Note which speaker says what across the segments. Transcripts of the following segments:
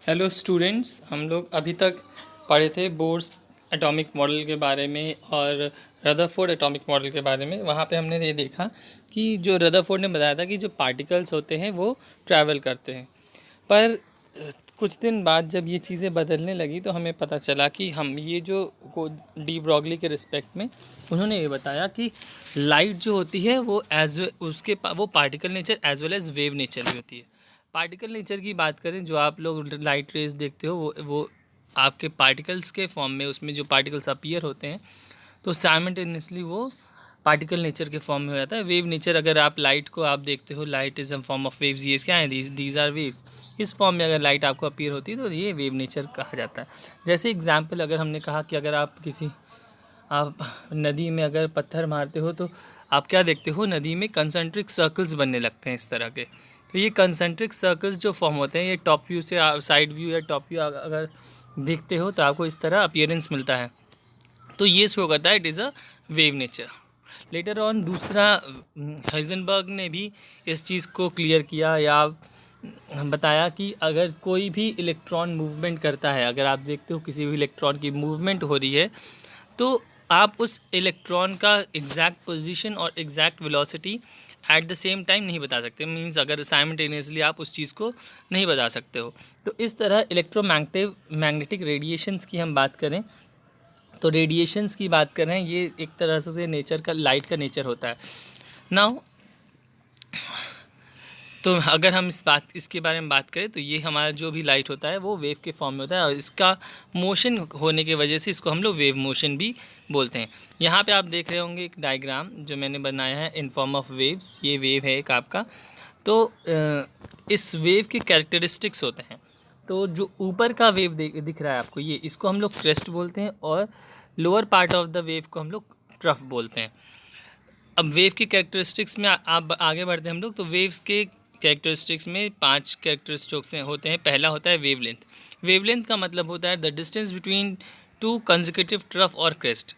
Speaker 1: Hello students, हम लोग अभी तक पढ़े थे बोर्स एटॉमिक मॉडल के बारे में और रदरफोर्ड एटॉमिक मॉडल के बारे में। वहाँ पे हमने ये देखा कि जो रदरफोर्ड ने बताया था कि जो पार्टिकल्स होते हैं वो ट्रैवल करते हैं। पर कुछ दिन बाद जब ये चीज़ें बदलने लगी तो हमें पता चला कि हम ये जो डी ब्रॉगली के रिस्पेक्ट में उन्होंने ये बताया कि लाइट जो होती है वो वो particle nature as well as wave nature भी होती है। पार्टिकल नेचर की बात करें, जो आप लोग लाइट रेज देखते हो वो आपके पार्टिकल्स के फॉर्म में, उसमें जो पार्टिकल्स अपीयर होते हैं तो साइमल्टेनियसली वो पार्टिकल नेचर के फॉर्म में हो जाता है। वेव नेचर, अगर आप लाइट को आप देखते हो, light is a form of waves. ये क्या है? These are waves. इस फॉर्म में अगर लाइट आपको अपीयर होती है तो ये वेव नेचर कहा जाता है। जैसे एग्जांपल, अगर हमने कहा कि अगर आप नदी में अगर पत्थर मारते हो तो आप क्या देखते हो? नदी में कंसंट्रिक सर्कल्स बनने लगते हैं इस तरह के। तो ये कंसंट्रिक सर्कल्स जो फॉर्म होते हैं, ये टॉप व्यू से साइड व्यू या टॉप व्यू अगर देखते हो तो आपको इस तरह अपीयरेंस मिलता है। तो ये शो करता है it is a wave nature. Later on दूसरा हाइजेनबर्ग ने भी इस चीज़ को क्लियर किया या बताया कि अगर कोई भी इलेक्ट्रॉन मूवमेंट करता है, अगर आप देखते हो किसी भी इलेक्ट्रॉन की मूवमेंट हो रही है तो आप उस इलेक्ट्रॉन का एग्जैक्ट पोजीशन और exact velocity at the same time नहीं बता सकते। मींस अगर साइमल्टेनियसली आप उस चीज़ को नहीं बता सकते हो। तो इस तरह मैग्नेटिक रेडिएशंस की हम बात करें तो रेडिएशंस की बात करें, ये एक तरह से नेचर का, लाइट का नेचर होता है। नाउ तो अगर हम इसके बारे में बात करें तो ये हमारा जो भी लाइट होता है वो वेव के फॉर्म में होता है और इसका मोशन होने की वजह से इसको हम लोग वेव मोशन भी बोलते हैं। यहाँ पे आप देख रहे होंगे एक डायग्राम जो मैंने बनाया है इन फॉर्म ऑफ वेव्स। ये वेव है एक आपका। तो इस वेव के कैरेक्टरिस्टिक्स होते हैं। तो जो ऊपर का वेव दिख रहा है आपको, ये इसको हम लोग क्रेस्ट बोलते हैं और lower part of the wave को हम लोग ट्रफ बोलते हैं। अब वेव की कैरेक्टरिस्टिक्स में आप आगे बढ़ते हैं हम लोग। तो वेव्स के कैरेक्टरिस्टिक्स में 5 कैरेक्टरिस्टिक्स होते हैं। पहला होता है वेवलेंथ। वेवलेंथ का मतलब होता है the distance between two consecutive trough और क्रेस्ट।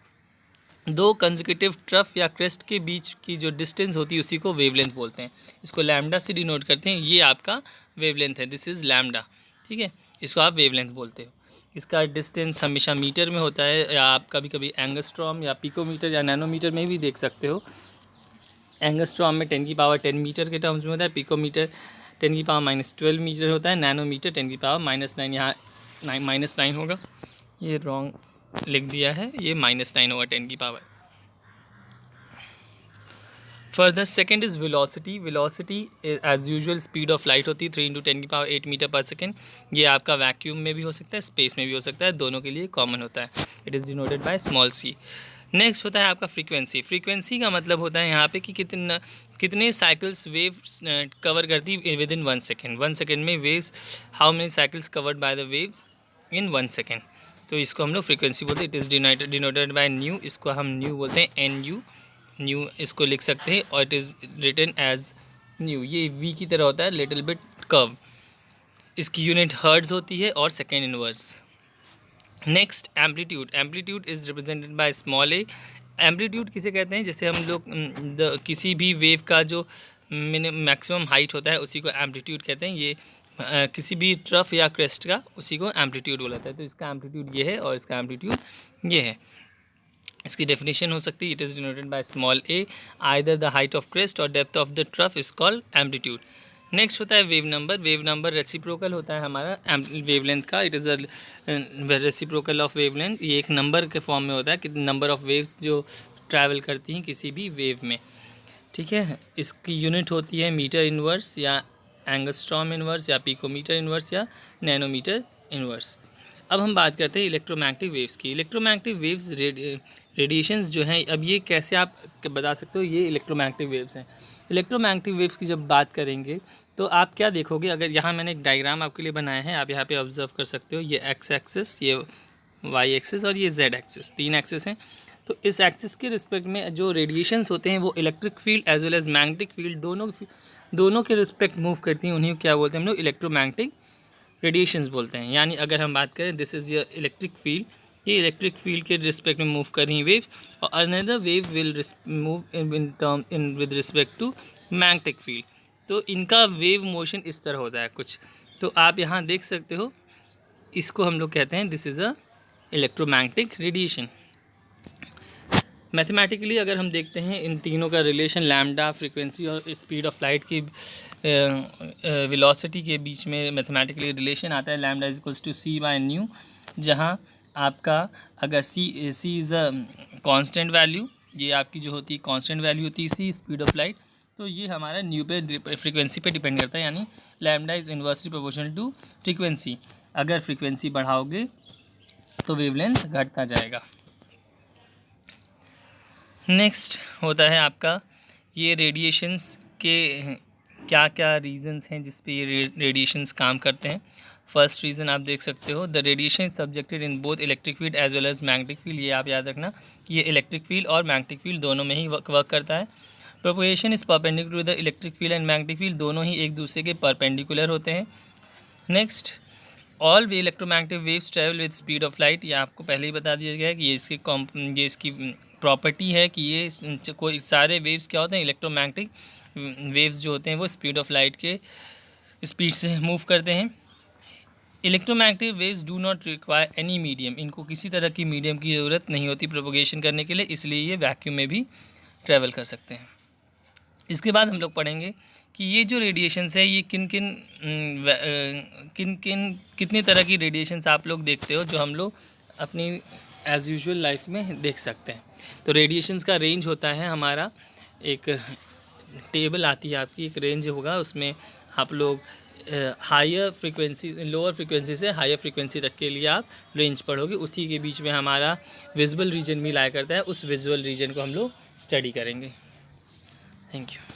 Speaker 1: दो कंसेक्यूटिव ट्रफ या क्रेस्ट के बीच की जो डिस्टेंस होती है उसी को वेवलेंथ बोलते हैं। इसको लैम्डा से डिनोट करते हैं। ये आपका वेवलेंथ है, दिस इज़ लैम्डा। ठीक है, इसको आप वेवलेंथ बोलते हो। इसका डिस्टेंस हमेशा मीटर में होता है, या आप कभी कभी एंगस्ट्रॉम या पिकोमीटर या नैनोमीटर में भी देख सकते हो। एंगस्ट्रॉम में 10⁻10 मीटर के टर्म्स में होता है, पिकोमीटर 10⁻−12 मीटर होता है, नैनोमीटर 10⁻−9। यहाँ -9 होगा, ये रॉन्ग लिख दिया है, ये -9 होगा 10 की power. Further second is velocity. Velocity as usual speed of light होती है 3 × 10⁸ मीटर पर सेकेंड। ये आपका वैक्यूम में भी हो सकता है, स्पेस में भी हो सकता है, दोनों के लिए कॉमन होता है। It is denoted by small c. Next होता है आपका फ्रीक्वेंसी। फ्रीक्वेंसी का मतलब होता है यहाँ पे कि कितने साइकिल्स वेव्स कवर करती विद इन 1 सेकेंड। 1 सेकेंड में waves, how many cycles covered by the waves in 1 second. तो इसको हम लोग फ्रीक्वेंसी बोलते हैं। It is denoted bye new. इसको हम न्यू बोलते हैं, NU। न्यू इसको लिख सकते हैं और it is written as nu. ये V की तरह होता है, लिटिल बिट कर्व। इसकी यूनिट हर्ट्ज होती है और second inverse. Next amplitude. Amplitude is represented by small a. Amplitude किसे कहते हैं? जैसे हम लोग किसी भी वेव का जो मैक्सिमम हाइट होता है उसी को एम्पलीट्यूड कहते हैं। ये किसी भी ट्रफ या क्रेस्ट का, उसी को एम्पलीट्यूड बोला जाता है। तो इसका एम्पलीट्यूड ये है और इसका एम्पलीट्यूड ये है। इसकी डेफिनेशन हो सकती है, it is denoted by small a. Either the height of crest और depth of the trough is called amplitude. Next होता है wave number. Wave number reciprocal होता है हमारा वेवलेंथ का। It is a reciprocal of wavelength. ये एक number के फॉर्म में होता है कि नंबर ऑफ वेव्स जो ट्रैवल करती हैं किसी भी वेव में। ठीक है, इसकी यूनिट होती है मीटर इनवर्स या एंगस्ट्रॉम इनवर्स या पिकोमीटर इनवर्स या नैनोमीटर इनवर्स। अब हम बात करते हैं इलेक्ट्रोमैग्नेटिक वेव्स की। इलेक्ट्रोमैग्नेटिक वेव्स रेडिएशंस जो हैं, अब ये कैसे आप बता सकते हो ये इलेक्ट्रोमैग्नेटिक वेव्स हैं। इलेक्ट्रोमैग्नेटिक वेव्स की जब बात करेंगे तो आप क्या देखोगे? अगर यहाँ मैंने एक डायग्राम आपके लिए बनाया है, आप यहाँ पे ऑब्जर्व कर सकते हो। ये एक्स एक्सिस, ये वाई एक्सिस और ये जेड एक्सिस, 3 एक्सिस हैं। तो इस एक्सिस के रिस्पेक्ट में जो रेडिएशंस होते हैं वो electric field as well as magnetic field दोनों के रिस्पेक्ट मूव करती हैं। उन्हीं को क्या बोलते हैं हम लोग? इलेक्ट्रोमैग्नेटिक रेडिएशंस बोलते हैं। यानी अगर हम बात करें, this is your electric field, ये इलेक्ट्रिक फील्ड के रिस्पेक्ट में मूव कर रही वेव, और another wave will move in with respect to magnetic field. तो इनका वेव मोशन इस तरह होता है कुछ। तो आप यहाँ देख सकते हो इसको हम लोग कहते हैं this is a electromagnetic radiation. Mathematically अगर हम देखते हैं इन तीनों का रिलेशन, लैम्डा, फ्रीक्वेंसी और स्पीड ऑफ लाइट की वेलोसिटी के बीच में मैथमेटिकली रिलेशन आता है। Lambda is equals to c by nu, जहाँ आपका अगर c is a constant value, ये आपकी जो होती है कांस्टेंट वैल्यू होती है सी स्पीड ऑफ लाइट, तो ये हमारा न्यू पे फ्रीक्वेंसी पे डिपेंड करता है, यानी lambda is inversely proportional to frequency. अगर फ्रीक्वेंसी बढ़ाओगे तो वेवलेंथ घटता जाएगा। नेक्स्ट होता है आपका ये रेडिएशंस के क्या क्या रीजंस हैं जिस पे ये रेडिएशंस काम करते हैं। फर्स्ट रीज़न आप देख सकते हो, the radiation is subjected in both electric field as well as magnetic field. ये आप याद रखना कि ये इलेक्ट्रिक फील्ड और मैग्नेटिक फील्ड दोनों में ही वर्क करता है। Propagation is perpendicular to the electric field and magnetic field, दोनों ही एक दूसरे के परपेंडिकुलर होते हैं। Next, all way electromagnetic waves travel with speed of light. ये आपको पहले ही बता दिया गया है कि ये इसकी प्रॉपर्टी है कि ये कोई सारे वेव्स क्या होते हैं, इलेक्ट्रोमैग्नेटिक वेव्स जो होते हैं वो स्पीड ऑफ लाइट के स्पीड से मूव करते हैं। Electromagnetic waves do not require any medium, इनको किसी तरह की मीडियम की ज़रूरत नहीं होती प्रोपोगेशन करने के लिए, इसलिए ये वैक्यूम में भी ट्रैवल कर सकते हैं। इसके बाद हम लोग पढ़ेंगे कि ये जो रेडिएशंस है ये कितनी तरह की रेडिएशंस आप लोग देखते हो जो हम लोग अपनी एज़ यूजुअल लाइफ में देख सकते हैं। तो रेडिएशंस का रेंज होता है हमारा, एक टेबल आती है आपकी, एक रेंज होगा, उसमें आप लोग हायर फ्रीक्वेंसी, लोअर फ्रीक्वेंसी से हायर फ्रीक्वेंसी तक के लिए आप रेंज पढ़ोगे। उसी के बीच में हमारा विजुअल रीजन भी लाया करता है, उस विजुअल रीजन को हम लोग स्टडी करेंगे। Thank you.